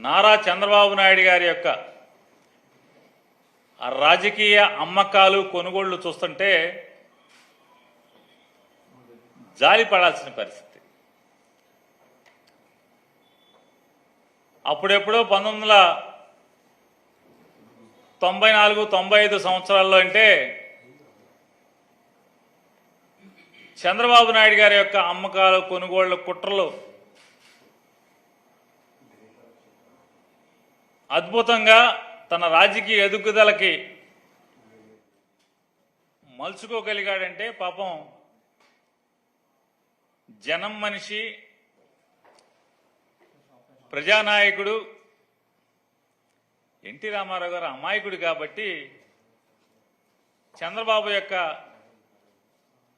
నారా చంద్రబాబు నాయుడు గారి యొక్క ఆ రాజకీయ అమ్మకాలు కొనుగోళ్లు చూస్తుంటే జాలి పడాల్సిన పరిస్థితి. అప్పుడెప్పుడో 1994-95 సంవత్సరాల్లో అంటే చంద్రబాబు నాయుడు గారి యొక్క అమ్మకాలు కొనుగోళ్ల కుట్రలు అద్భుతంగా తన రాజకీయ ఎదుగుదలకి మలుచుకోగలిగాడంటే పాపం జనం మనిషి, ప్రజానాయకుడు ఎన్టీ రామారావు గారు అమాయకుడు కాబట్టి చంద్రబాబు యొక్క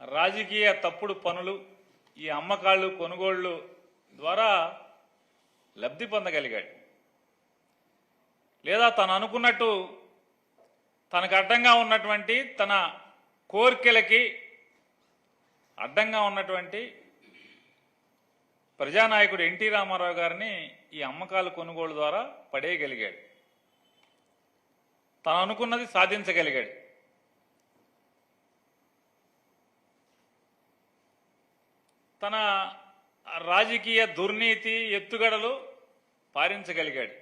రాజకీయ తప్పుడు పనులు, ఈ అమ్మకాళ్ళు కొనుగోళ్లు ద్వారా లబ్ధి పొందగలిగాడు. లేదా తను అనుకున్నట్టు తనకు అడ్డంగా ఉన్నటువంటి, తన కోరికలకి అడ్డంగా ఉన్నటువంటి ప్రజానాయకుడు ఎన్టీ రామారావు గారిని ఈ అమ్మకాలు కొనుగోలు ద్వారా పడేయగలిగాడు. తను అనుకున్నది సాధించగలిగాడు. తన రాజకీయ దుర్నీతి ఎత్తుగడలు పారించగలిగాడు.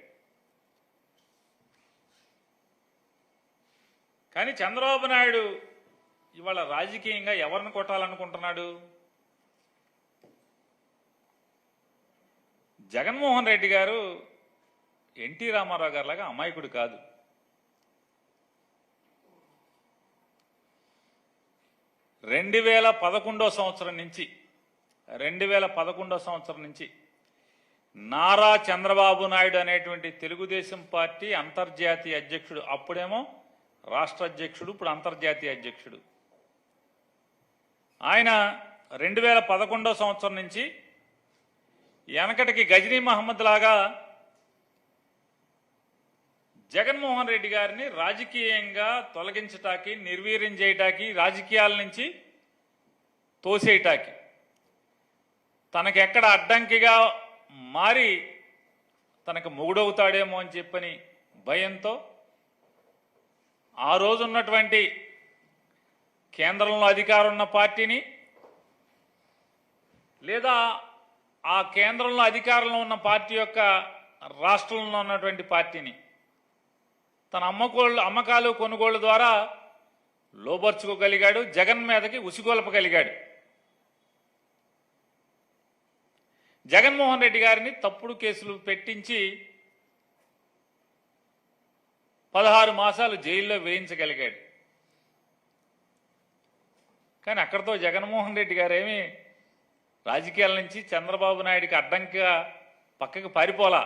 కానీ చంద్రబాబు నాయుడు ఇవాళ రాజకీయంగా ఎవరిని కొట్టాలనుకుంటున్నాడు? జగన్మోహన్ రెడ్డి గారు ఎన్టీ రామారావు గారి లాగా అమాయకుడు కాదు. రెండు వేల 2011 సంవత్సరం నుంచి నారా చంద్రబాబు నాయుడు అనేటువంటి తెలుగుదేశం పార్టీ అంతర్జాతీయ అధ్యక్షుడు, అప్పుడేమో రాష్ట్ర అధ్యక్షుడు, ఇప్పుడు అంతర్జాతీయ అధ్యక్షుడు. ఆయన 2011 సంవత్సరం నుంచి వెనకటికి గజనీ మహమ్మద్ లాగా జగన్మోహన్ రెడ్డి గారిని రాజకీయంగా తొలగించటానికి, నిర్వీర్యం చేయటానికి, రాజకీయాల నుంచి తోసేయటానికి, తనకెక్కడ అడ్డంకిగా మారి తనకు మొగుడవుతాడేమో అని చెప్పని భయంతో ఆ రోజు ఉన్నటువంటి కేంద్రంలో అధికారం ఉన్న పార్టీని, లేదా ఆ కేంద్రంలో అధికారంలో ఉన్న పార్టీ యొక్క రాష్ట్రంలో ఉన్నటువంటి పార్టీని తన అమ్మకాలు కొనుగోళ్ల ద్వారా లోబర్చుకోగలిగాడు. జగన్ మీదకి ఉసిగొల్పగలిగాడు. జగన్మోహన్ రెడ్డి గారిని తప్పుడు కేసులు పెట్టించి 16 మాసాలు జైల్లో వేయించగలిగాడు. కానీ అక్కడితో జగన్మోహన్ రెడ్డి గారేమి రాజకీయాల నుంచి చంద్రబాబు నాయుడికి అడ్డంకిగా పక్కకి పారిపోలా.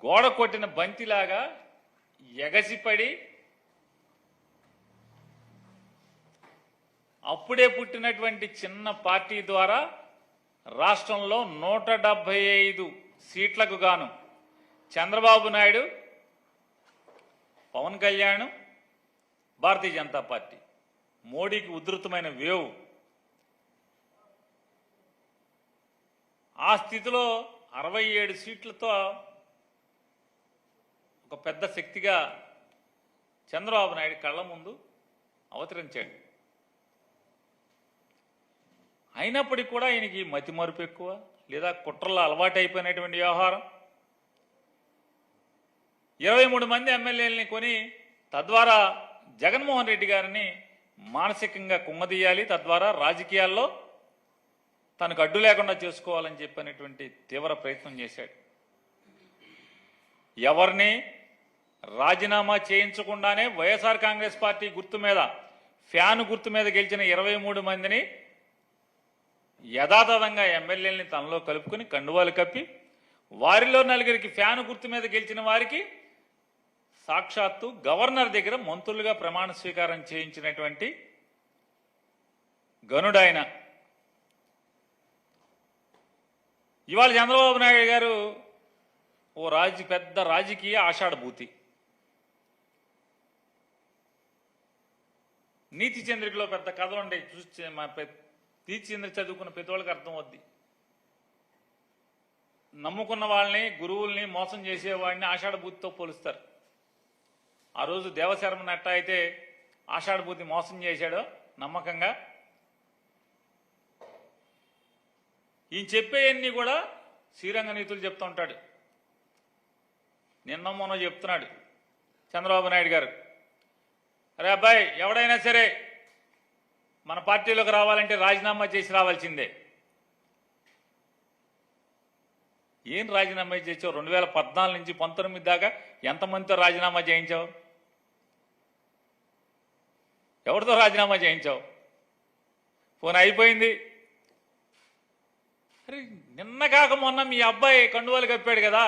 గోడ కొట్టిన బంతిలాగా ఎగసిపడి అప్పుడే పుట్టినటువంటి చిన్న పార్టీ ద్వారా రాష్ట్రంలో 175 సీట్లకు గాను చంద్రబాబు నాయుడు, పవన్ కళ్యాణ్, భారతీయ జనతా పార్టీ, మోడీకి ఉధృతమైన వేవ్. ఆ స్థితిలో 67 సీట్లతో ఒక పెద్ద శక్తిగా చంద్రబాబు నాయుడు కళ్ళ ముందు అవతరించాడు. అయినప్పటికీ కూడా ఆయనకి మతిమరుపు ఎక్కువ, లేదా కుట్రల్లో అలవాటు అయిపోయినటువంటి వ్యవహారం. 23 మంది ఎమ్మెల్యేలని కొని తద్వారా జగన్మోహన్ రెడ్డి గారిని మానసికంగా కుమ్మదీయాలి, తద్వారా రాజకీయాల్లో తనకు అడ్డు లేకుండా చేసుకోవాలని చెప్పినటువంటి తీవ్ర ప్రయత్నం చేశాడు. ఎవరిని రాజీనామా చేయించకుండానే వైఎస్ఆర్ కాంగ్రెస్ పార్టీ గుర్తు మీద, ఫ్యాను గుర్తు మీద గెలిచిన 23 మందిని యథాతథంగా ఎమ్మెల్యేలని తనలో కలుపుకుని కండువాలు కప్పి, వారిలో 4 ఫ్యాను గుర్తు మీద గెలిచిన వారికి సాక్షాత్తు గవర్నర్ దగ్గర మంత్రులుగా ప్రమాణ స్వీకారం చేయించినటువంటి గనుడాయన. ఇవాళ చంద్రబాబు నాయుడు గారు ఓ పెద్ద రాజకీయ ఆషాఢభూతి. నీతి చంద్రికలో పెద్ద కథలు ఉంటాయి, చూసి నీతి చంద్రిక చదువుకున్న ప్రతి వాళ్ళకి అర్థం అవుద్ది. నమ్ముకున్న వాళ్ళని గురువుల్ని మోసం చేసేవాడిని ఆషాఢభూతితో పోలుస్తారు. ఆ రోజు దేవశర్మని ఎట్టా అయితే ఆషాఢభూతి మోసం చేశాడో నమ్మకంగా, ఈయన చెప్పేవన్నీ కూడా శ్రీరంగ నీతులు చెప్తూ ఉంటాడు. నిన్న మొన్న చెప్తున్నాడు చంద్రబాబు నాయుడు గారు, అరే అబ్బాయి ఎవడైనా సరే మన పార్టీలోకి రావాలంటే రాజీనామా చేసి రావాల్సిందే. ఏం రాజీనామా చేసావు? 2014 నుంచి 19 దాకా ఎంతమందితో రాజీనామా చేయించావు? ఎవరితో రాజీనామా చేయించావు? ఫోన్ అయిపోయింది. అరే నిన్న కాక మొన్న మీ అబ్బాయి కండువాలు కప్పాడు కదా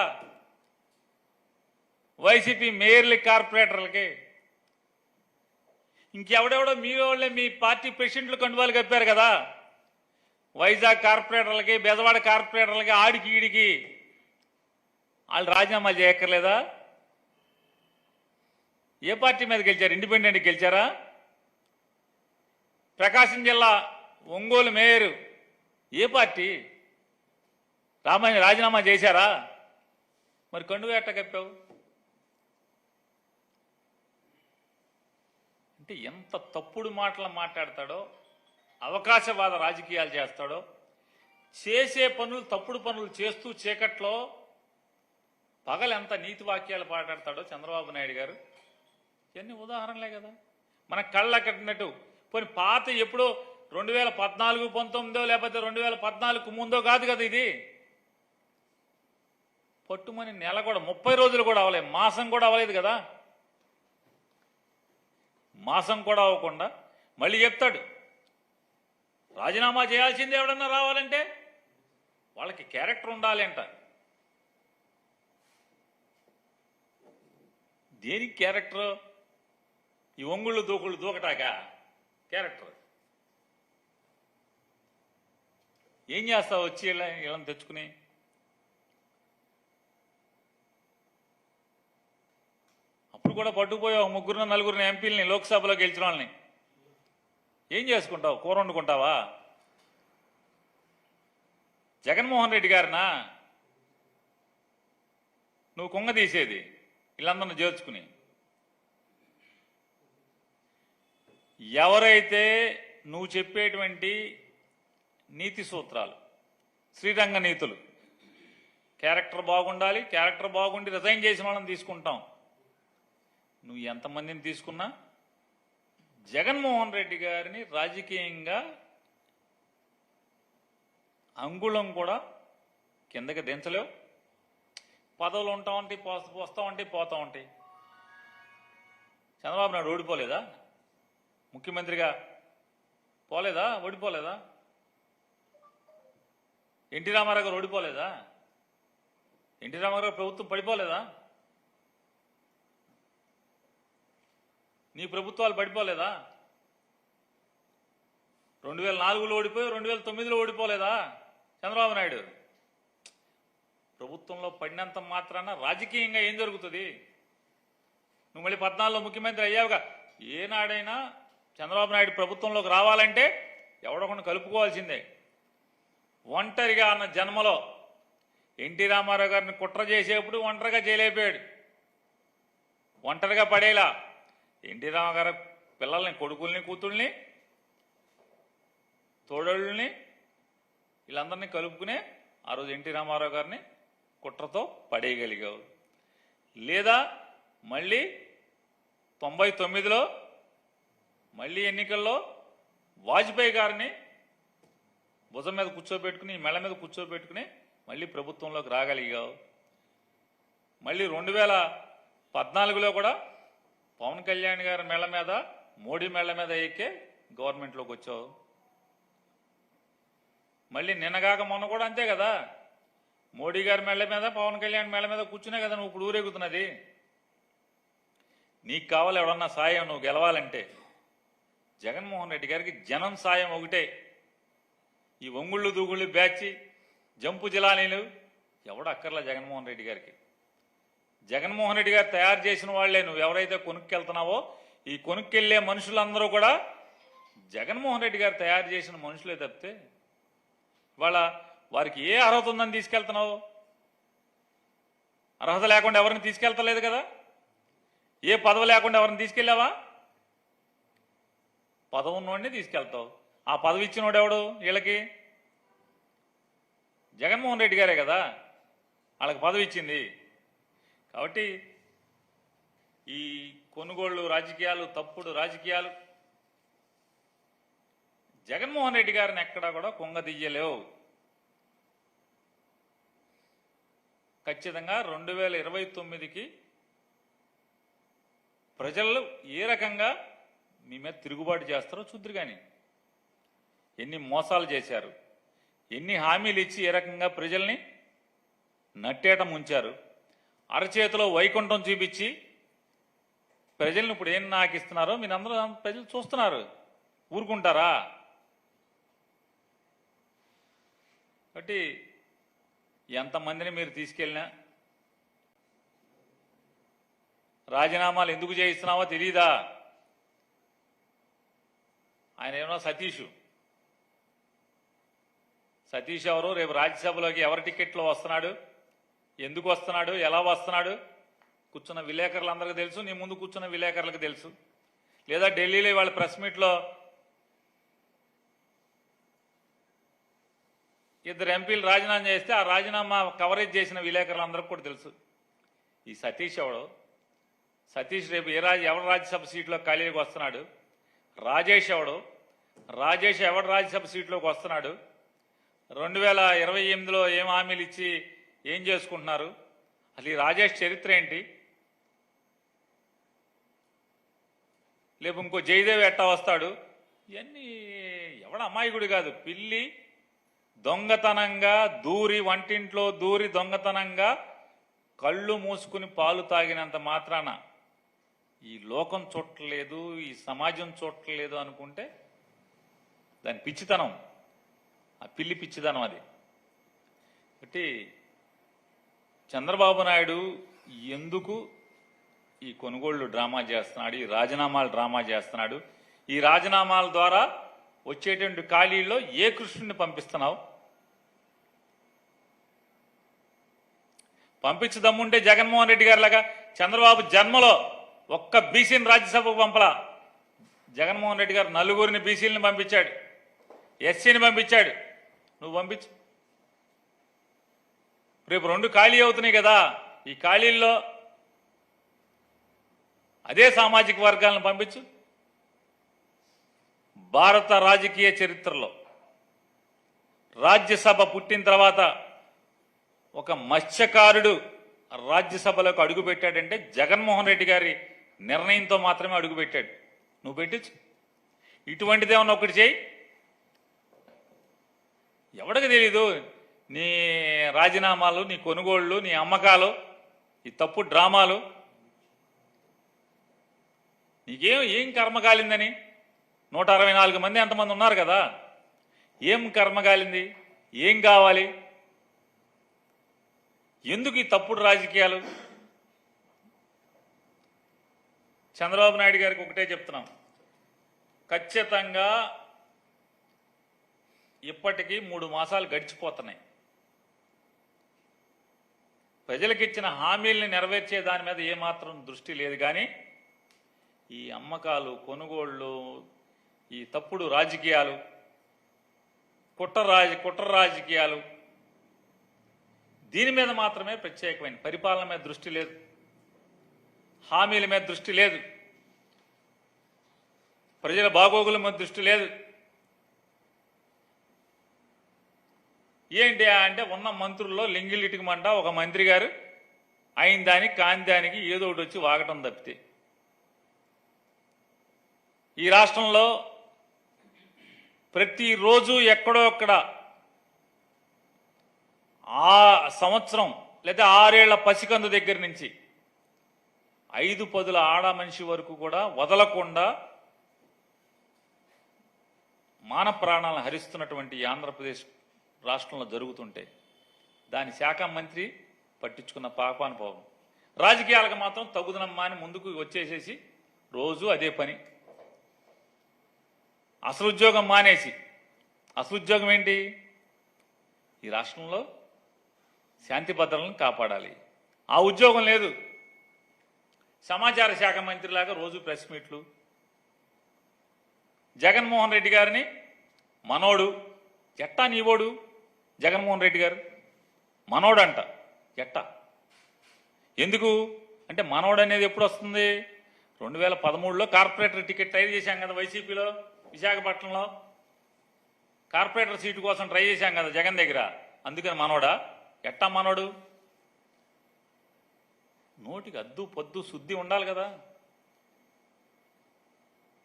వైసీపీ మేయర్లకి, కార్పొరేటర్లకి. ఇంకెవడెవడో మీ వాళ్ళే మీ పార్టీ ప్రెసిడెంట్లు కండువాలు కప్పారు కదా వైజాగ్ కార్పొరేటర్లకి, బెజవాడ కార్పొరేటర్లకి, ఆడికి ఈడికి. వాళ్ళు రాజీనామాలు చేయక్కర్లేదా? ఏ పార్టీ మీద గెలిచారు? ఇండిపెండెంట్ గెలిచారా? ప్రకాశం జిల్లా ఒంగోలు మేయరు ఏ పార్టీ? రాజీనామా చేశారా? మరి కండువా ఎట్ట కప్పావు? అంటే ఎంత తప్పుడు మాటలు మాట్లాడతాడో, అవకాశవాద రాజకీయాలు చేస్తాడో, చేసే పనులు తప్పుడు పనులు చేస్తూ చీకట్లో పగలు ఎంత నీతి వాక్యాలు మాట్లాడతాడో చంద్రబాబు నాయుడు గారు. ఇవన్నీ ఉదాహరణలే కదా మన కళ్ళ కట్టినట్టు. పోనీ పాత ఎప్పుడో 2014, 19 లేకపోతే 2014 ముందో కాదు కదా ఇది. పట్టుమని నెల కూడా 30 రోజులు కూడా అవ్వలేదు, మాసం కూడా అవ్వలేదు కదా. మాసం కూడా అవ్వకుండా మళ్ళీ చెప్తాడు రాజీనామా చేయాల్సింది. ఎవడన్నా రావాలంటే వాళ్ళకి క్యారెక్టర్ ఉండాలి అంట. దేనికి క్యారెక్టర్? ఈ ఒంగుళ్ళు దూకుళ్ళు దూకటాక క్యారెక్టర్. ఏం చేస్తావు వచ్చి వీళ్ళని తెచ్చుకుని? అప్పుడు కూడా పట్టుకుపోయావు 3, 4 ఎంపీలని లోక్సభలో గెలిచిన వాళ్ళని. ఏం చేసుకుంటావు? కూర వండుకుంటావా? జగన్మోహన్ రెడ్డి గారినా నువ్వు కొంగ తీసేది వీళ్ళందరిని చేర్చుకుని? ఎవరైతే నువ్వు చెప్పేటువంటి నీతి సూత్రాలు, శ్రీరంగ నీతులు, క్యారెక్టర్ బాగుండాలి, క్యారెక్టర్ బాగుండి రిజైన్ చేసిన వాళ్ళని తీసుకుంటాం. నువ్వు ఎంతమందిని తీసుకున్నా జగన్మోహన్ రెడ్డి గారిని రాజకీయంగా అంగుళం కూడా కిందకి దించలేవు. పదవులు ఉంటా ఉంటాయి, వస్తూ ఉంటాయి, పోతూ ఉంటాయి. చంద్రబాబు నాయుడు ఓడిపోలేదా? ముఖ్యమంత్రిగా పోలేదా? ఓడిపోలేదా? ఎన్టీ రామారావు గారు ఓడిపోలేదా? ఎన్టీ రామారావు ప్రభుత్వం పడిపోలేదా? నీ ప్రభుత్వాలు పడిపోలేదా? 2004లో ఓడిపోయి 2009లో ఓడిపోలేదా చంద్రబాబు నాయుడు? ప్రభుత్వంలో పడినంత మాత్రాన రాజకీయంగా ఏం జరుగుతుంది? నువ్వు మళ్ళీ 14లో ముఖ్యమంత్రి అయ్యావుగా. ఏనాడైనా చంద్రబాబు నాయుడు ప్రభుత్వంలోకి రావాలంటే ఎవడొకడిని కలుపుకోవాల్సిందే. ఒంటరిగా అన్న జన్మలో ఎన్టీ రామారావు గారిని కుట్ర చేసేప్పుడు ఒంటరిగా చేయలేకపోయాడు, ఒంటరిగా పడేలా. ఎన్టీ రామారావు పిల్లల్ని, కొడుకుల్ని, కూతుళ్ళని, తోడళ్ళని వీళ్ళందరినీ కలుపుకునే ఆ రోజు ఎన్టీ రామారావు గారిని కుట్రతో పడేయగలిగావు. లేదా మళ్ళీ 99లో మళ్ళీ ఎన్నికల్లో వాజ్పేయి గారిని భుజం మీద కూర్చోబెట్టుకుని, మెళ్ళ మీద కూర్చోబెట్టుకుని మళ్ళీ ప్రభుత్వంలోకి రాగలిగావు. మళ్ళీ 2014లో కూడా పవన్ కళ్యాణ్ గారి మెళ్ళ మీద, మోడీ మెళ్ళ మీద ఎక్కే గవర్నమెంట్లోకి వచ్చావు. మళ్ళీ నిన్నగాక మొన్న కూడా అంతే కదా, మోడీ గారి మెళ్ళ మీద, పవన్ కళ్యాణ్ మెళ్ళ మీద కూర్చునే కదా నువ్వు ఇప్పుడు ఊరేగుతున్నది. నీకు కావాలి ఎవడన్నా సాయం నువ్వు గెలవాలంటే. జగన్మోహన్ రెడ్డి గారికి జనం సాయం ఒకటే. ఈ ఒంగుళ్ళు దూగుళ్ళు బ్యాచి, జంపు జిలానీలు ఎవడు అక్కర్లా జగన్మోహన్ రెడ్డి గారికి. జగన్మోహన్ రెడ్డి గారు తయారు చేసిన వాళ్లే నువ్వు ఎవరైతే కొనుక్కెళ్తున్నావో, ఈ కొనుక్కెళ్లే మనుషులందరూ కూడా జగన్మోహన్ రెడ్డి గారు తయారు చేసిన మనుషులే తప్పితే వాళ్ళ వారికి ఏ అర్హత ఉందని తీసుకెళ్తున్నావు? అర్హత లేకుండా ఎవరిని తీసుకెళ్తలేదు కదా. ఏ పదవి లేకుండా ఎవరిని తీసుకెళ్ళావా? పదవి ఉన్నోడిని తీసుకెళ్తావు. ఆ పదవి ఇచ్చినోడు ఎవడు? వీళ్ళకి జగన్మోహన్ రెడ్డి గారే కదా వాళ్ళకి పదవి ఇచ్చింది. కాబట్టి ఈ కొనుగోళ్లు రాజకీయాలు, తప్పుడు రాజకీయాలు జగన్మోహన్ రెడ్డి గారిని ఎక్కడా కూడా కుంగదీయలేవు. ఖచ్చితంగా 2029కి ప్రజలు ఏ రకంగా మీ మీద తిరుగుబాటు చేస్తారో చూద్దరు. కానీ ఎన్ని మోసాలు చేశారు, ఎన్ని హామీలు ఇచ్చి ఏ రకంగా ప్రజల్ని నట్టేట ముంచారు, అరచేతిలో వైకుంఠం చూపించి ప్రజల్ని ఇప్పుడు ఏం నాకిస్తున్నారో మీరందరూ ప్రజలు చూస్తున్నారు. ఊరుకుంటారా? కాబట్టి ఎంతమందిని మీరు తీసుకెళ్ళినా రాజీనామాలు ఎందుకు చేయిస్తున్నావో తెలీదా? ఆయన ఏమన్నా సతీష్ ఎవరు? రేపు రాజ్యసభలోకి ఎవరి టికెట్లో వస్తున్నాడు, ఎందుకు వస్తున్నాడు, ఎలా వస్తున్నాడు కూర్చున్న విలేకరులందరికీ తెలుసు. నీ ముందు కూర్చున్న విలేకరులకు తెలుసు. లేదా ఢిల్లీలో వాళ్ళ ప్రెస్ మీట్లో ఇద్దరు ఎంపీలు రాజీనామా చేస్తే ఆ రాజీనామా కవరేజ్ చేసిన విలేకరులందరికీ కూడా తెలుసు. ఈ సతీష్ ఎవడు? సతీష్ రేపు ఎవరు రాజ్యసభ సీట్లో ఖాళీకి వస్తున్నాడు? రాజేష్ ఎవడు? రాజేష్ ఎవడు రాజ్యసభ సీట్లోకి వస్తున్నాడు? 2028లో ఏం హామీలు ఇచ్చి ఏం చేసుకుంటున్నారు? అసలు ఈ రాజేష్ చరిత్ర ఏంటి? లేపు ఇంకో జయదేవ్ ఎట్టా వస్తాడు? ఇవన్నీ ఎవడ అమాయకుడు కాదు. పిల్లి దొంగతనంగా దూరి, వంటింట్లో దూరి దొంగతనంగా కళ్ళు మూసుకుని పాలు తాగినంత మాత్రాన ఈ లోకం చూడలేదు, ఈ సమాజం చూడలేదు అనుకుంటే దాని పిచ్చితనం, ఆ పిల్లి పిచ్చితనం అది. కాబట్టి చంద్రబాబు నాయుడు ఎందుకు ఈ కొనుగోళ్లు డ్రామా చేస్తున్నాడు, ఈ రాజీనామాలు డ్రామా చేస్తున్నాడు? ఈ రాజీనామాల ద్వారా వచ్చేటువంటి ఖాళీల్లో ఏ కృష్ణుడిని పంపిస్తున్నావు? పంపించదమ్ముంటే జగన్మోహన్ రెడ్డి గారి లాగా చంద్రబాబు జన్మలో ఒక్క బీసీని రాజ్యసభకు పంపలా. జగన్మోహన్ రెడ్డి గారు 4 బీసీలను పంపించాడు, ఎస్సీని పంపించాడు. నువ్వు పంపించు. రేపు 2 ఖాళీ అవుతున్నాయి కదా, ఈ ఖాళీల్లో అదే సామాజిక వర్గాలను పంపించు. భారత రాజకీయ చరిత్రలో రాజ్యసభ పుట్టిన తర్వాత ఒక మత్స్యకారుడు రాజ్యసభలోకి అడుగుపెట్టాడంటే జగన్మోహన్ రెడ్డి గారి నిర్ణయంతో మాత్రమే అడుగుపెట్టాడు. నువ్వు పెట్టించు. ఇటువంటిదేమన్నా ఒకటి చేయి. ఎవడికి తెలీదు నీ రాజీనామాలు, నీ కొనుగోళ్లు, నీ అమ్మకాలు, ఈ తప్పు డ్రామాలు? ఏం కర్మ కాలిందని? 164 మంది ఎంతమంది ఉన్నారు కదా, ఏం కర్మ కాలింది? ఏం కావాలి? ఎందుకు ఈ తప్పుడు రాజకీయాలు? చంద్రబాబు నాయుడు గారికి ఒకటే చెప్తున్నాం, ఖచ్చితంగా ఇప్పటికీ 3 మాసాలు గడిచిపోతున్నాయి. ప్రజలకిచ్చిన హామీల్ని నెరవేర్చే దాని మీద ఏమాత్రం దృష్టి లేదు. కానీ ఈ అమ్మకాలు, కొనుగోళ్లు, ఈ తప్పుడు రాజకీయాలు, కుట్ర రాజకీయాలు, దీని మీద మాత్రమే ప్రత్యేకమైన పరిపాలన మీద దృష్టి లేదు, హామీల మీద దృష్టి లేదు, ప్రజల బాగోగుల మీద దృష్టి లేదు. ఏంటి అంటే ఉన్న మంత్రుల్లో లింగిలిటికమంట ఒక మంత్రి గారు అయిన దానికి కాని దానికి ఏదో ఒకటి వచ్చి వాగటం తప్పితే ఈ రాష్ట్రంలో ప్రతిరోజు ఎక్కడో అక్కడ ఆ సంవత్సరం లేదా 6 ఏళ్ల పసికందు దగ్గర నుంచి 5 పదుల ఆడ మనిషి వరకు కూడా వదలకుండా మాన ప్రాణాలను హరిస్తున్నటువంటి ఆంధ్రప్రదేశ్ రాష్ట్రంలో జరుగుతుంటే దాని శాఖ మంత్రి పట్టించుకున్న పాపాను పోవం. రాజకీయాలకు మాత్రం తగుదనమ్మా అని ముందుకు వచ్చేసేసి రోజు అదే పని. అసలు ఉద్యోగం మానేసి, అసలు ఉద్యోగం ఏంటి? ఈ రాష్ట్రంలో శాంతి భద్రతలను కాపాడాలి, ఆ ఉద్యోగం లేదు. సమాచార శాఖ మంత్రిలాగా రోజు ప్రెస్ మీట్లు. జగన్మోహన్ రెడ్డి గారిని మనోడు, ఎట్టా నీవోడు జగన్మోహన్ రెడ్డి గారు మనోడంట. ఎట్టా ఎందుకు అంటే మనోడు అనేది ఎప్పుడు వస్తుంది? 2013లో కార్పొరేటర్ టికెట్ ట్రై చేశాం కదా వైసీపీలో, విశాఖపట్నంలో కార్పొరేటర్ సీటు కోసం ట్రై చేశాం కదా జగన్ దగ్గర. అందుకని మనోడా? ఎట్టా మనోడు? నోటికి అద్దు పొద్దు శుద్ధి ఉండాలి కదా.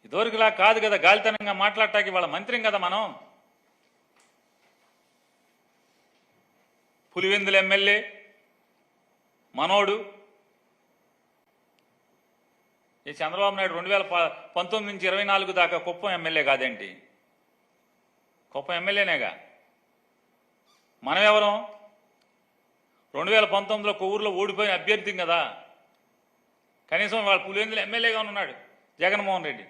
ఇదివరకులా కాదు కదా గాలితనంగా మాట్లాడటానికి. వాళ్ళ మంత్రిం కదా మనం. పులివెందుల ఎమ్మెల్యే మనోడు. ఈ చంద్రబాబు నాయుడు 2019 నుంచి 24 దాకా కుప్పం ఎమ్మెల్యే కాదేంటి? కుప్పం ఎమ్మెల్యేనేగా. మనం ఎవరం? 2019లో కొవ్వూరులో ఓడిపోయిన అభ్యర్థి కదా. కనీసం వాళ్ళ పులివెందుల ఎమ్మెల్యేగా ఉన్నాడు జగన్మోహన్ రెడ్డి.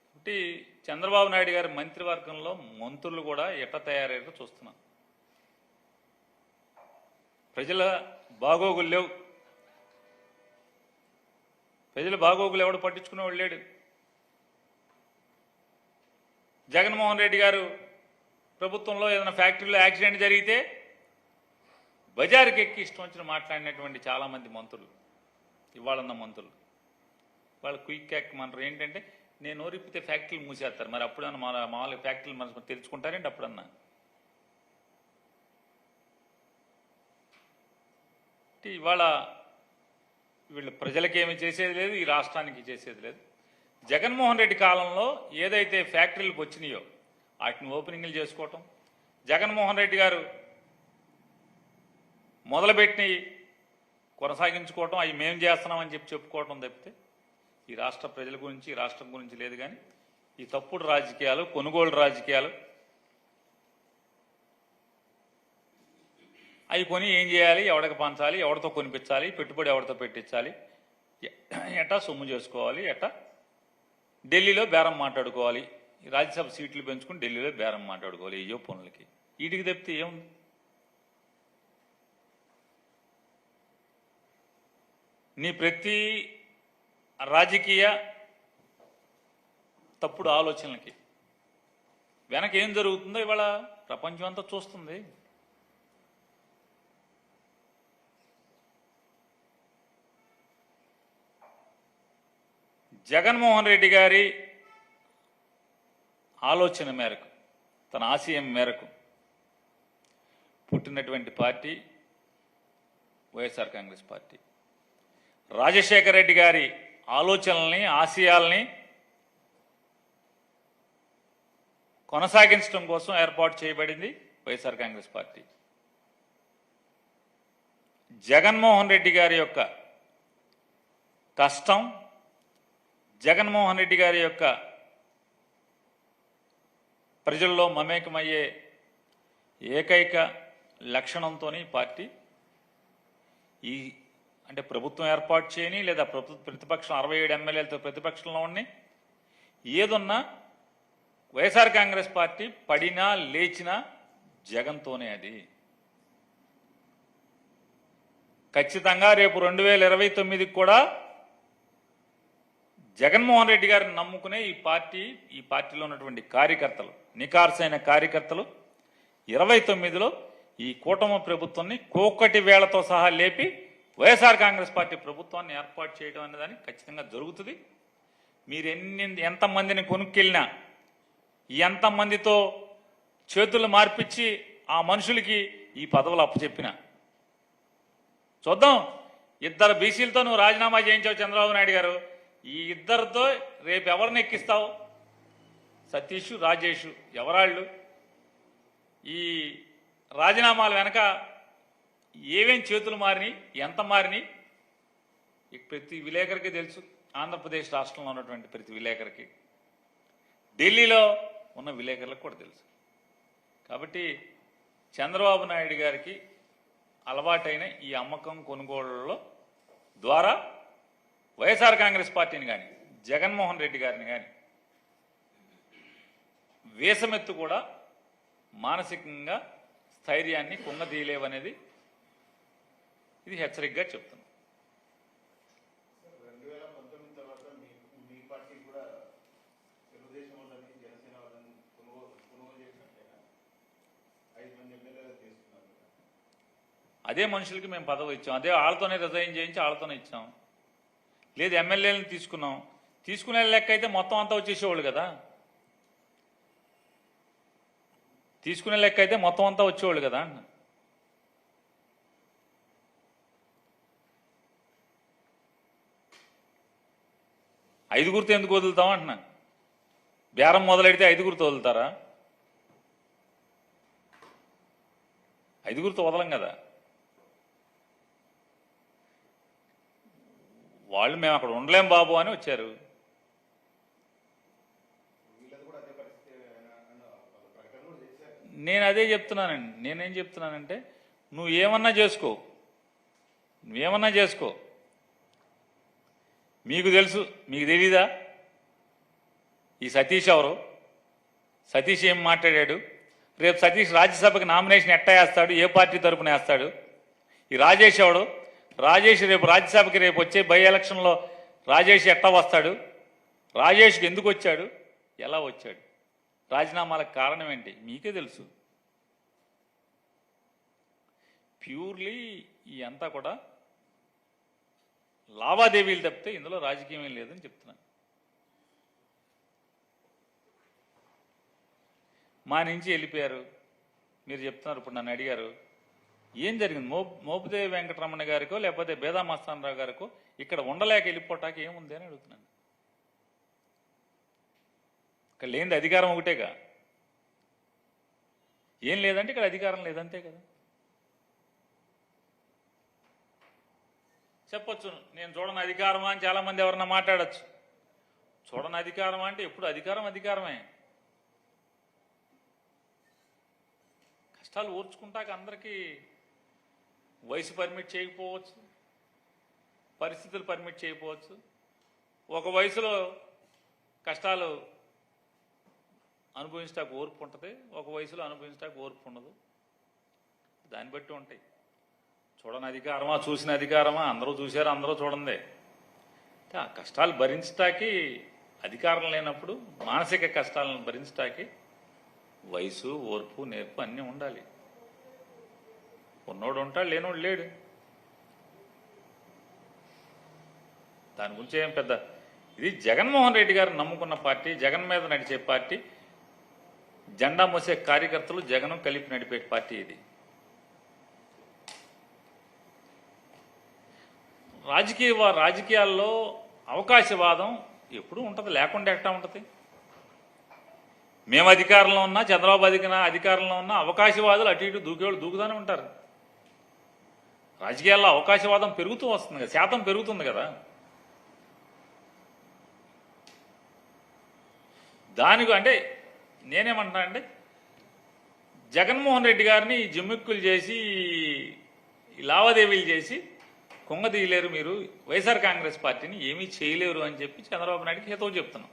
కాబట్టి చంద్రబాబు నాయుడు గారి మంత్రివర్గంలో మంత్రులు కూడా ఎట్ట తయారయ్యారో చూస్తున్నాం. ప్రజల బాగోగులు లేవు. ప్రజల బాగోగులు ఎవడు పట్టించుకునేవాడు లేడు. జగన్మోహన్ రెడ్డి గారు ప్రభుత్వంలో ఏదైనా ఫ్యాక్టరీలో యాక్సిడెంట్ జరిగితే బజారుకి ఎక్కి ఇష్టం వచ్చిన మాట్లాడినటువంటి చాలామంది మంత్రులు, ఇవాళన్న మంత్రులు. వాళ్ళు క్విక్ యాక్ట్ మంటారు. ఏంటంటే నేను నోరిప్పితే ఫ్యాక్టరీలు మూసేస్తారు. మరి అప్పుడన్నా మామూలుగా ఫ్యాక్టరీలు మనం తెరుచుకుంటారేంటి? అప్పుడన్నా ఇవాళ వీళ్ళు ప్రజలకేమీ చేసేది లేదు, ఈ రాష్ట్రానికి చేసేది లేదు. జగన్మోహన్ రెడ్డి కాలంలో ఏదైతే ఫ్యాక్టరీలకు వచ్చినాయో వాటిని ఓపెనింగ్లు చేసుకోవటం, జగన్మోహన్ రెడ్డి గారు మొదలుపెట్టి కొనసాగించుకోవటం, అవి మేము చేస్తున్నామని చెప్పుకోవటం తప్పితే ఈ రాష్ట్ర ప్రజల గురించి, ఈ రాష్ట్రం గురించి లేదు. కానీ ఈ తప్పుడు రాజకీయాలు, కొనుగోలు రాజకీయాలు, అవి కొని ఏం చేయాలి, ఎవడికి పంచాలి, ఎవరితో కొనిపించాలి, పెట్టుబడి ఎవరితో పెట్టించాలి, ఎట్టా సొమ్ము చేసుకోవాలి, ఎట్టా ఢిల్లీలో బేరం మాట్లాడుకోవాలి, రాజ్యసభ సీట్లు పెంచుకుని ఢిల్లీలో బేరం మాట్లాడుకోవాలి. అయ్యో పనులకి వీటికి తప్పితే ఏముంది? నీ ప్రతి రాజకీయ తప్పుడు ఆలోచనలకి వెనక ఏం జరుగుతుందో ఇవాళ ప్రపంచం అంతా చూస్తుంది. జగన్మోహన్ రెడ్డి గారి ఆలోచన మేరకు, తన ఆశయం మేరకు పుట్టినటువంటి పార్టీ వైఎస్ఆర్ కాంగ్రెస్ పార్టీ. రాజశేఖర రెడ్డి గారి ఆలోచనల్ని, ఆశయాల్ని కొనసాగించడం కోసం ఏర్పాటు చేయబడింది వైఎస్ఆర్ కాంగ్రెస్ పార్టీ. జగన్మోహన్ రెడ్డి గారి యొక్క కష్టం, జగన్మోహన్ రెడ్డి గారి యొక్క ప్రజల్లో మమేకమయ్యే ఏకైక లక్షణంతోనే పార్టీ అంటే ప్రభుత్వం ఏర్పాటు చేయని, లేదా ప్రతిపక్షం 67 ఎమ్మెల్యేలతో ప్రతిపక్షంలో ఉన్నాయి, ఏదున్నా వైఎస్ఆర్ కాంగ్రెస్ పార్టీ పడినా లేచినా జగన్తోనే. అది ఖచ్చితంగా రేపు 2029 కూడా జగన్మోహన్ రెడ్డి గారిని నమ్ముకునే ఈ పార్టీలో ఉన్నటువంటి కార్యకర్తలు, నికార్సైన కార్యకర్తలు 29లో ఈ కూటమి ప్రభుత్వాన్ని కోకటి వేళతో సహా లేపి వైఎస్ఆర్ కాంగ్రెస్ పార్టీ ప్రభుత్వాన్ని ఏర్పాటు చేయడం అనేదానికి ఖచ్చితంగా జరుగుతుంది. మీరు ఎంతమందిని కొనుక్కెళ్ళినా, ఎంతమందితో చేతులు మార్పిచ్చి ఆ మనుషులకి ఈ పదవులు అప్పచెప్పినా చూద్దాం. 2 బీసీలతో నువ్వు రాజీనామా చేయించావు చంద్రబాబు నాయుడు గారు. ఈ 2తో రేపు ఎవరిని ఎక్కిస్తావు? సతీష్, రాజేష్ ఎవరాళ్ళు? ఈ రాజీనామాల వెనక ఏమేం చేతులు మారినాయి, ఎంత మారినాయి ప్రతి విలేకరికి తెలుసు. ఆంధ్రప్రదేశ్ రాష్ట్రంలో ఉన్నటువంటి ప్రతి విలేకరికి, ఢిల్లీలో ఉన్న విలేకరులకు కూడా తెలుసు. కాబట్టి చంద్రబాబు నాయుడు గారికి అలవాటైన ఈ అమ్మకం కొనుగోళ్లలో ద్వారా వైఎస్ఆర్ కాంగ్రెస్ పార్టీని కానీ, జగన్మోహన్ రెడ్డి గారిని కానీ వేసమెత్తు కూడా మానసికంగా స్థైర్యాన్ని కుంగదీయలేవనేది ఇది హెచ్చరికగా చెప్తున్నాను. అదే మనుషులకి మేము పదవి ఇచ్చాం, అదే వాళ్ళతోనే రిజైన్ చేయించి వాళ్ళతోనే ఇచ్చాం. లేదు ఎమ్మెల్యేలను తీసుకున్నాం, తీసుకునే లెక్క అయితే మొత్తం అంతా వచ్చేసేవాళ్ళు కదా, తీసుకునే లెక్క అయితే మొత్తం అంతా వచ్చేవాళ్ళు కదా అన్న. ఐదుగురితో ఎందుకు వదులుతాం అంటున్నా? బేరం మొదలెడితే ఐదుగురితో వదులుతారా? ఐదుగురితో వదలం కదా. వాళ్ళు మేము అక్కడ ఉండలేం బాబు అని వచ్చారు. నేను అదే చెప్తున్నానండి. నేనేం చెప్తున్నానంటే నువ్వు ఏమన్నా చేసుకో, నువ్వేమన్నా చేసుకో, మీకు తెలుసు, మీకు తెలీదా ఈ సతీష్ ఎవరు? సతీష్ ఏం మాట్లాడాడు? రేపు సతీష్ రాజ్యసభకి నామినేషన్ ఎట్టా వేస్తాడు? ఏ పార్టీ తరపున వేస్తాడు? ఈ రాజేష్ ఎవడు? రాజేష్ రేపు రాజ్యసభకి రేపు వచ్చే బై ఎలక్షన్లో రాజేష్ ఎట్టా వస్తాడు? రాజేష్కి ఎందుకు వచ్చాడు? ఎలా వచ్చాడు? రాజీనామాలకు కారణం ఏంటి? మీకే తెలుసు. ప్యూర్లీ ఈ అంతా కూడా లావాదేవీలు తప్పితే ఇందులో రాజకీయం లేదని చెప్తున్నాను. మా నుంచి వెళ్ళిపోయారు మీరు చెప్తున్నారు. ఇప్పుడు నన్ను అడిగారు ఏం జరిగింది? మోపుదేవి వెంకటరమణ గారికో లేకపోతే బేదా మస్తానరావు గారికో ఇక్కడ ఉండలేక వెళ్ళిపోవటానికి ఏముంది అని అడుగుతున్నాను. ఇక్కడ లేనిది అధికారం ఒకటేగా. ఏం లేదంటే ఇక్కడ అధికారం లేదంతే కదా. చెప్పొచ్చు నేను చూడని అధికారమా అని చాలామంది ఎవరన్నా మాట్లాడచ్చు. చూడని అధికారమా అంటే ఎప్పుడు అధికారం అధికారమే. కష్టాలు ఓర్చుకుంటాక అందరికీ వయసు పర్మిట్ చేయకపోవచ్చు, పరిస్థితులు పర్మిట్ చేయకపోవచ్చు. ఒక వయసులో కష్టాలు అనుభవించడానికి ఓర్పు ఉంటుంది, ఒక వయసులో అనుభవించడానికి ఓర్పు ఉండదు. దాన్ని బట్టి ఉంటాయి. చూడని అధికారమా చూసిన అధికారమా? అందరూ చూశారు, అందరూ చూడండి. ఆ కష్టాలు భరించటానికి అధికారం లేనప్పుడు మానసిక కష్టాలను భరించటానికి వయసు, ఓర్పు, నేర్పు అన్నీ ఉండాలి. ఉన్నోడు ఉంటాడు, లేనోడు లేడు. దాని గురించి ఏం పెద్ద ఇది జగన్మోహన్ రెడ్డి గారు నమ్ముకున్న పార్టీ, జగన్ మీద నడిచే పార్టీ, జెండా మోసే కార్యకర్తలు జగన్ కలిపి నడిపే పార్టీ ఇది. రాజకీయాల్లో అవకాశవాదం ఎప్పుడూ ఉంటుంది, లేకుండా ఎట్టా ఉంటుంది? మేము అధికారంలో ఉన్నా, చంద్రబాబు అధికారంలో ఉన్నా అవకాశవాదులు అటు ఇటు దూకేవాళ్ళు దూకుతూనే ఉంటారు. రాజకీయాల్లో అవకాశవాదం పెరుగుతూ వస్తుంది కదా, శాతం పెరుగుతుంది కదా. దానికి అంటే నేనేమంటున్నానంటే జగన్మోహన్ రెడ్డి గారిని జిమ్మిక్కులు చేసి లావాదేవీలు చేసి కుంగదీయలేరు, మీరు వైఎస్ఆర్ కాంగ్రెస్ పార్టీని ఏమీ చేయలేరు అని చెప్పి చంద్రబాబు నాయుడికి హితవు చెప్తున్నాం.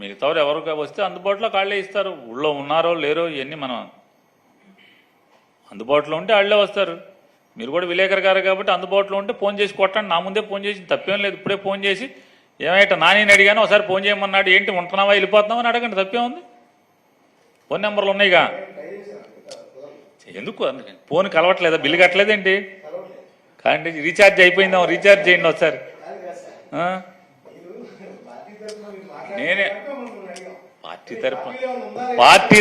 మిగతావారు ఎవరికి వస్తే అందుబాటులో కాళ్లే ఇస్తారు. ఊళ్ళో ఉన్నారో లేరో ఇవన్నీ మనం అందుబాటులో ఉంటే వాళ్ళే వస్తారు. మీరు కూడా విలేకరు గారు కాబట్టి అందుబాటులో ఉంటే ఫోన్ చేసి కొట్టండి. నా ముందే ఫోన్ చేసి తప్పేం లేదు. ఇప్పుడే ఫోన్ చేసి ఏమైనా నాని అడిగాను, ఒకసారి ఫోన్ చేయమన్నాడు, ఏంటి ఉంటున్నావా వెళ్ళిపోతున్నావా అని అడగండి, తప్పేముంది. ఫోన్ నెంబర్లు ఉన్నాయిగా. ఎందుకు ఫోన్ కలవట్లేదా? బిల్లు కట్టలేదేంటి? కానీ రీఛార్జ్ అయిపోయిందా? రీఛార్జ్ చేయండి ఒకసారి. నేనే పార్టీ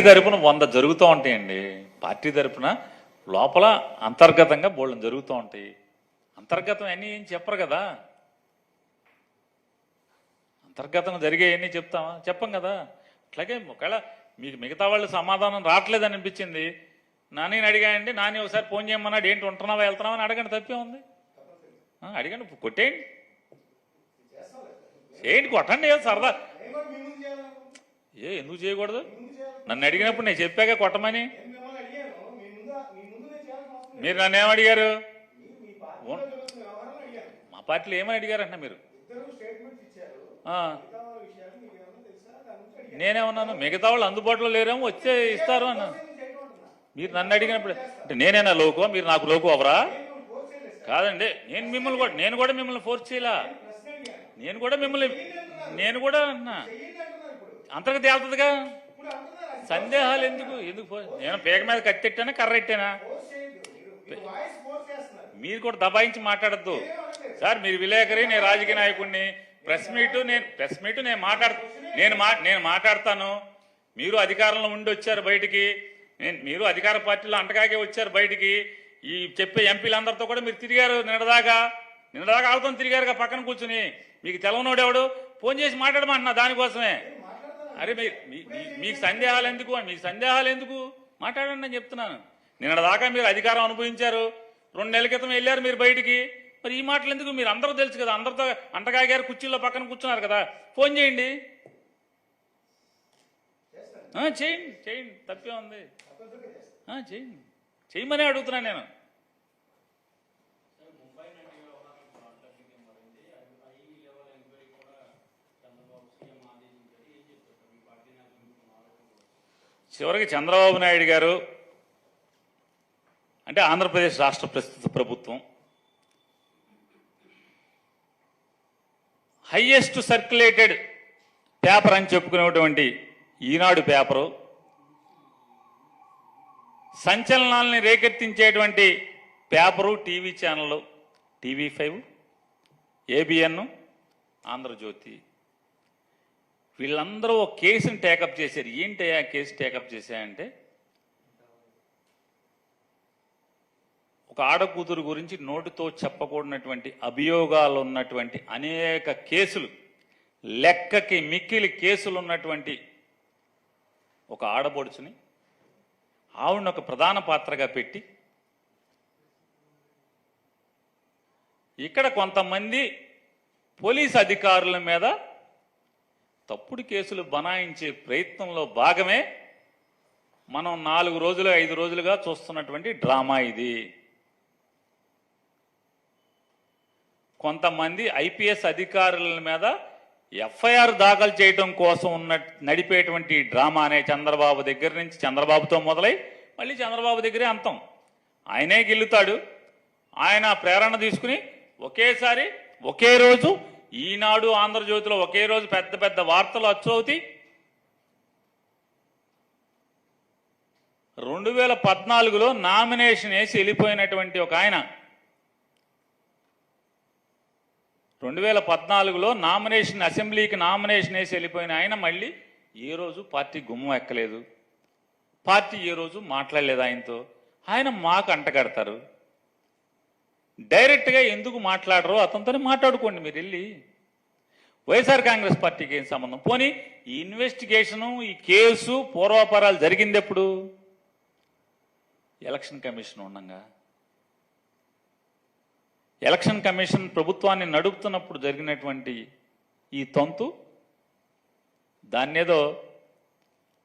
తరపున 100 జరుగుతూ ఉంటాయండి. పార్టీ తరపున లోపల అంతర్గతంగా బోళ్ళని జరుగుతూ ఉంటాయి. అంతర్గతం అన్నీ ఏం చెప్పరు కదా. అంతర్గతంగా జరిగేవన్నీ చెప్తామా? చెప్పం కదా. అట్లాగే ఒకవేళ మీకు మిగతా వాళ్ళు సమాధానం రావట్లేదని అనిపించింది, నాని అడిగాయండి, నాని ఒకసారి ఫోన్ చేయమన్నాడు, ఏంటి ఉంటున్నావా వెళ్తున్నావా అని అడగండి, తప్పే ఉంది. అడిగండి, కొట్టేయండి, చేయండి, కొట్టండి. సరదా ఎందుకు చేయకూడదు? నన్ను అడిగినప్పుడు నేను చెప్పాక కొట్టమని. మీరు నన్ను ఏమడిగారు? మా పార్టీలో ఏమని అడిగారంట మీరు? నేనేమన్నాను? మిగతా వాళ్ళు అందుబాటులో లేరేమో, వచ్చే ఇస్తారు అన్నా. మీరు నన్ను అడిగినప్పుడు అంటే నేనేనా లోకో, మీరు నాకు లోకో అవరా? కాదండి, నేను కూడా మిమ్మల్ని ఫోర్స్ చేయలా. నేను కూడా అన్నా అంతకు తేలుతుందిగా. సందేహాలు ఎందుకు? నేను పేక మీద కత్తెట్టానా కర్ర ఎట్టానా? మీరు కూడా దబాయించి మాట్లాడద్దు సార్. మీరు విలేకరి, నేను రాజకీయ నాయకుడిని. ప్రెస్ మీట్ నేను మాట్లాడతాను. మీరు అధికారంలో ఉండి వచ్చారు బయటికి, మీరు అధికార పార్టీలో అంటకాగే వచ్చారు బయటికి. ఈ చెప్పే ఎంపీలందరితో కూడా మీరు తిరిగారు నిన్నదాకా ఆడుతూ తిరిగారుగా పక్కన కూర్చుని. మీకు తెలవనోడెవడు ఫోన్ చేసి మాట్లాడమంటున్నా దానికోసమే. అరే మీకు సందేహాలు ఎందుకు? మాట్లాడండి అని చెప్తున్నాను. నిన్నదాకా మీరు అధికారం అనుభవించారు, 2 నెలల క్రితం వెళ్ళారు మీరు బయటికి. మరి ఈ మాటలు ఎందుకు? మీరు అందరూ తెలుసు కదా, అందరితో అంటగాగారు, కుర్చీల్లో పక్కన కూర్చున్నారు కదా. ఫోన్ చేయండి, చేయండి, తప్పే ఉంది. చేయమని అడుగుతున్నాను నేను. చివరికి చంద్రబాబు నాయుడు గారు అంటే ఆంధ్రప్రదేశ్ రాష్ట్ర ప్రస్తుత ప్రభుత్వం హైయెస్ట్ సర్క్యులేటెడ్ పేపర్ అని చెప్పుకునేటువంటి ఈనాడు పేపరు, సంచలనాల్ని రేకెత్తించేటువంటి పేపరు, టీవీ ఛానళ్ళు, TV5, ABN, ఆంధ్రజ్యోతి, వీళ్ళందరూ ఒక కేసుని టేకప్ చేశారు. ఏంటి ఆ కేసు టేకప్ చేశాయంటే, ఒక ఆడకూతురు గురించి నోటితో చెప్పకూడనటువంటి అభియోగాలు ఉన్నటువంటి అనేక కేసులు, లెక్కకి మిక్కిలి కేసులు ఉన్నటువంటి ఒక ఆడపడుచుని, ఆవిడని ఒక ప్రధాన పాత్రగా పెట్టి ఇక్కడ కొంతమంది పోలీస్ అధికారుల మీద తప్పుడు కేసులు బనాయించే ప్రయత్నంలో భాగమే మనం 4 రోజులు 5 రోజులుగా చూస్తున్నటువంటి డ్రామా ఇది. కొంతమంది IPS అధికారుల మీద FIR దాఖలు చేయడం కోసం నడిపేటువంటి డ్రామానే చంద్రబాబు దగ్గర నుంచి, చంద్రబాబుతో మొదలై మళ్ళీ చంద్రబాబు దగ్గరే అంతం. ఆయనే గెలుతాడు. ఆయన ప్రేరణ తీసుకుని ఒకేసారి ఒకే రోజు ఈనాడు, ఆంధ్రజ్యోతిలో ఒకే రోజు పెద్ద పెద్ద వార్తలు అచ్చవుతాయి. 2014లో నామినేషన్ వేసి వెళ్ళిపోయినటువంటి ఒక ఆయన, 2014లో అసెంబ్లీకి నామినేషన్ వేసి వెళ్ళిపోయిన ఆయన మళ్ళీ ఏ రోజు పార్టీ గుమ్మం ఎక్కలేదు, పార్టీ ఏ రోజు మాట్లాడలేదు ఆయనతో. ఆయన మాకు అంటగడతారు. డైరెక్ట్గా ఎందుకు మాట్లాడరు? అతనితోనే మాట్లాడుకోండి మీరు వెళ్ళి. వైఎస్ఆర్ కాంగ్రెస్ పార్టీకి ఏం సంబంధం? పోనీ ఈ ఇన్వెస్టిగేషను, ఈ కేసు పూర్వాపరాలు జరిగింది ఎప్పుడు? ఎలక్షన్ కమిషన్ ఉండగా. ఎలక్షన్ కమిషన్ ప్రభుత్వాన్ని నడుపుతున్నప్పుడు జరిగినటువంటి ఈ తంతు దాన్నేదో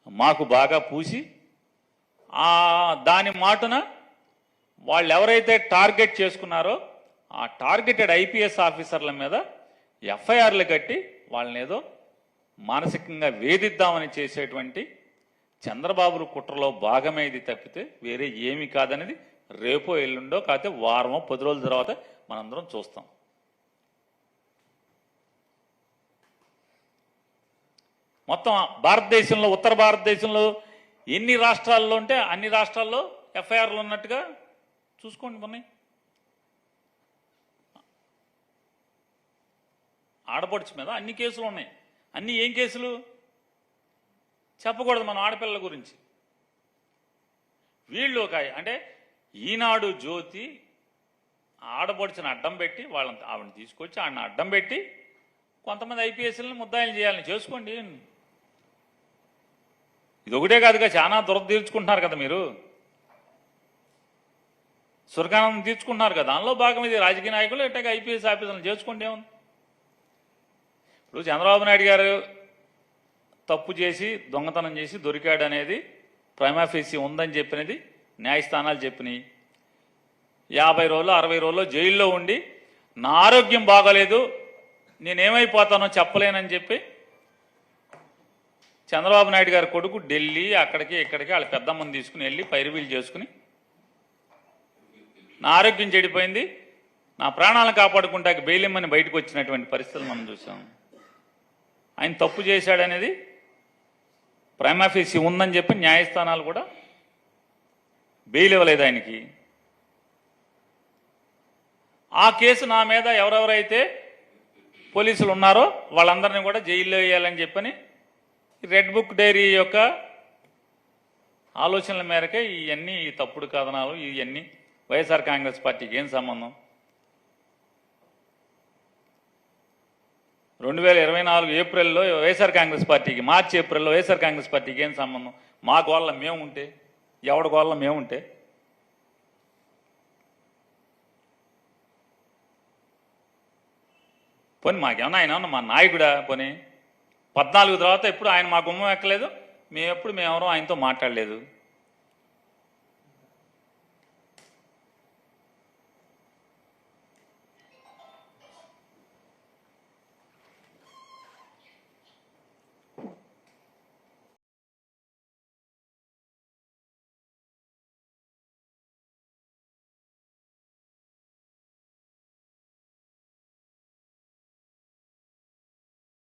మాకు బాగా పూసి దాని మాటున వాళ్ళు ఎవరైతే టార్గెట్ చేసుకున్నారో ఆ టార్గెటెడ్ IPS ఆఫీసర్ల మీద FIRలు కట్టి వాళ్ళని ఏదో మానసికంగా వేధిద్దామని చేసేటువంటి చంద్రబాబు కుట్రలో భాగమే ఇది తప్పితే వేరే ఏమీ కాదనేది రేపో ఎల్లుండో కాకపోతే వారమో 10 రోజుల తర్వాత మనందరం చూస్తాం. మొత్తం భారతదేశంలో, ఉత్తర భారతదేశంలో ఎన్ని రాష్ట్రాల్లో ఉంటే అన్ని రాష్ట్రాల్లో FIRలు ఉన్నట్టుగా చూసుకోండి. ఉన్నాయి ఆడపడుచు మీద అన్ని కేసులు ఉన్నాయి. అన్ని ఏం కేసులు చెప్పకూడదు మనం ఆడపిల్లల గురించి. వీళ్ళు అంటే ఈనాడు జ్యోతి ఆడపడుచుని అడ్డం పెట్టి ఆవిడని తీసుకొచ్చి ఆడిని అడ్డం పెట్టి కొంతమంది IPSలను ముద్దాయిలు చేయాలని చేసుకోండి. ఇది ఒకటే కాదుగా, చాలా దురదీర్చుకుంటున్నారు కదా మీరు, సురకానందం తీర్చుకుంటున్నారు కదా, దానిలో భాగం ఇది. రాజకీయ నాయకులు ఎట్టాగా IPS ఆఫీసర్లను చేసుకోండి. ఏముంది? ఇప్పుడు చంద్రబాబు నాయుడు గారు తప్పు చేసి దొంగతనం చేసి దొరికాడు అనేది ప్రైమా ఫేసి ఉందని చెప్పినది న్యాయస్థానాలు చెప్పినాయి. 50 రోజులు 60 రోజులు జైల్లో ఉండి నా ఆరోగ్యం బాగలేదు నేనేమైపోతానో చెప్పలేనని చెప్పి చంద్రబాబు నాయుడు గారి కొడుకు ఢిల్లీ అక్కడికి ఇక్కడికి వాళ్ళ పెద్దమ్మని తీసుకుని వెళ్ళి పైరువీలు చేసుకుని నా ఆరోగ్యం చెడిపోయింది నా ప్రాణాలను కాపాడుకుంటాకి బెయిలిమ్మని బయటకు వచ్చినటువంటి పరిస్థితులు మనం చూసాం. ఆయన తప్పు చేశాడనేది ప్రైమా ఫేసి ఉందని చెప్పి న్యాయస్థానాలు కూడా బెయిల్ ఇవ్వలేదు ఆయనకి. ఆ కేసు నా మీద ఎవరెవరైతే పోలీసులు ఉన్నారో వాళ్ళందరినీ కూడా జైల్లో వేయాలని చెప్పని రెడ్ బుక్ డైరీ యొక్క ఆలోచనల మేరకే ఇవన్నీ తప్పుడు కథనాలు ఇవన్నీ. వైఎస్ఆర్ కాంగ్రెస్ పార్టీకి ఏం సంబంధం? 2024 ఏప్రిల్లో వైఎస్ఆర్ కాంగ్రెస్ పార్టీకి, మార్చి ఏప్రిల్లో వైఎస్ఆర్ కాంగ్రెస్ పార్టీకి ఏం సంబంధం? మా గోళ్ళ మేముంటే, ఎవడి గోళ్ళ మేముంటే పోనీ మాకేమన్నా ఆయన ఏమన్నా మా నాయకుడా? పోనీ 14 తర్వాత ఎప్పుడు ఆయన మా గుమ్మం ఎక్కలేదు, మేమెవరూ ఆయనతో మాట్లాడలేదు.